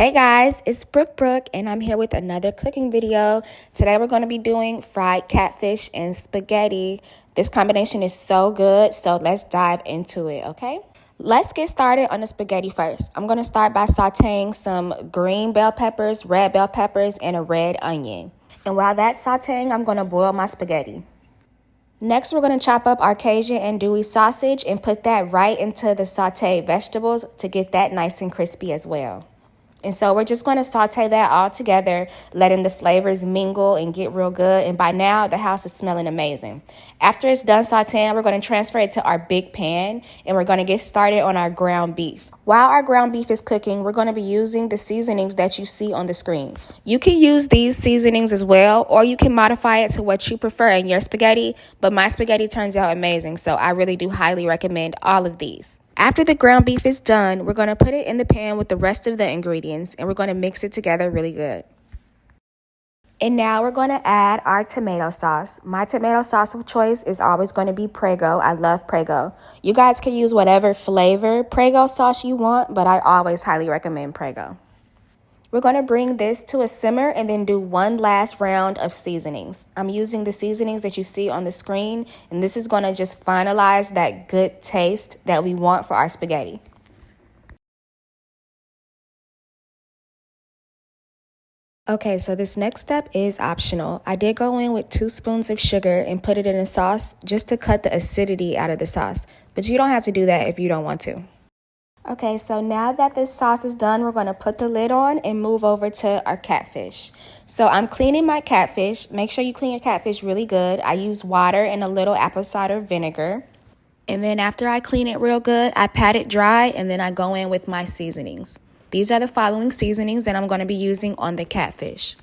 Hey guys, it's Brooke and I'm here with another cooking video. Today we're going to be doing fried catfish and spaghetti. This combination is so good, so let's dive into it, okay? Let's get started on the spaghetti first. I'm going to start by sauteing some green bell peppers, red bell peppers, and a red onion. And while that's sauteing, I'm going to boil my spaghetti. Next, we're going to chop up our Cajun andouille sausage and put that right into the sauteed vegetables to get that nice and crispy as well. And so we're just going to saute that all together, letting the flavors mingle and get real good. And by now, the house is smelling amazing. After it's done sauteing, we're going to transfer it to our big pan and we're going to get started on our ground beef. While our ground beef is cooking, we're going to be using the seasonings that you see on the screen. You can use these seasonings as well, or you can modify it to what you prefer in your spaghetti. But my spaghetti turns out amazing, so I really do highly recommend all of these. After the ground beef is done, we're going to put it in the pan with the rest of the ingredients and we're going to mix it together really good. And now we're going to add our tomato sauce. My tomato sauce of choice is always going to be Prego. I love Prego. You guys can use whatever flavor Prego sauce you want, but I always highly recommend Prego. We're going to bring this to a simmer and then do one last round of seasonings. I'm using the seasonings that you see on the screen, and this is going to just finalize that good taste that we want for our spaghetti. Okay, so this next step is optional. I did go in with 2 spoons of sugar and put it in a sauce just to cut the acidity out of the sauce, but you don't have to do that if you don't want to. Okay, so now that this sauce is done, we're going to put the lid on and move over to our catfish. So I'm cleaning my catfish. Make sure you clean your catfish really good. I use water and a little apple cider vinegar. And then after I clean it real good, I pat it dry and then I go in with my seasonings. These are the following seasonings that I'm going to be using on the catfish.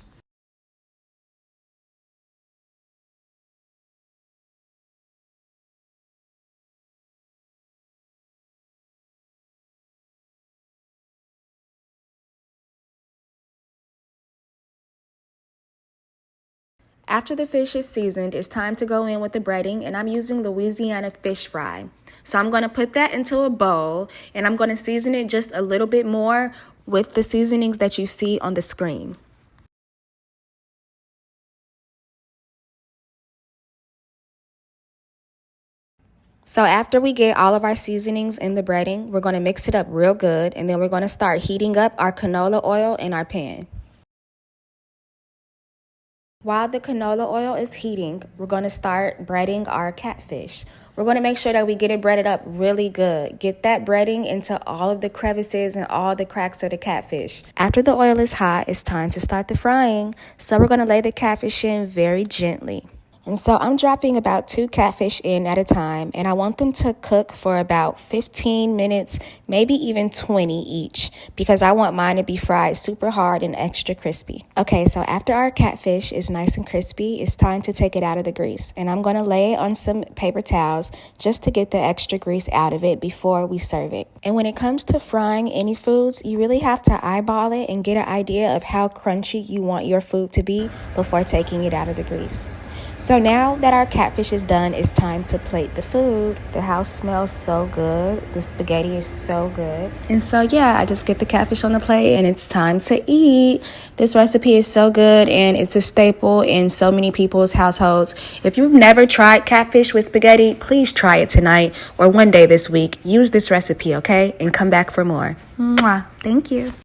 After the fish is seasoned, it's time to go in with the breading, and I'm using Louisiana fish fry. So I'm going to put that into a bowl, and I'm going to season it just a little bit more with the seasonings that you see on the screen. So after we get all of our seasonings in the breading, we're going to mix it up real good, and then we're going to start heating up our canola oil in our pan. While the canola oil is heating, we're going to start breading our catfish. We're going to make sure that we get it breaded up really good. Get that breading into all of the crevices and all the cracks of the catfish. After the oil is hot, it's time to start the frying. So we're going to lay the catfish in very gently. And so I'm dropping about 2 catfish in at a time, and I want them to cook for about 15 minutes, maybe even 20 each, because I want mine to be fried super hard and extra crispy. Okay, so after our catfish is nice and crispy, it's time to take it out of the grease, and I'm going to lay it on some paper towels just to get the extra grease out of it before we serve it. And when it comes to frying any foods, you really have to eyeball it and get an idea of how crunchy you want your food to be before taking it out of the grease. So now that our catfish is done, it's time to plate the food. The house smells so good. The spaghetti is so good. And so yeah, I just get the catfish on the plate and it's time to eat. This recipe is so good and it's a staple in so many people's households. If you've never tried catfish with spaghetti, please try it tonight or one day this week. Use this recipe, okay? And come back for more. Mwah. Thank you.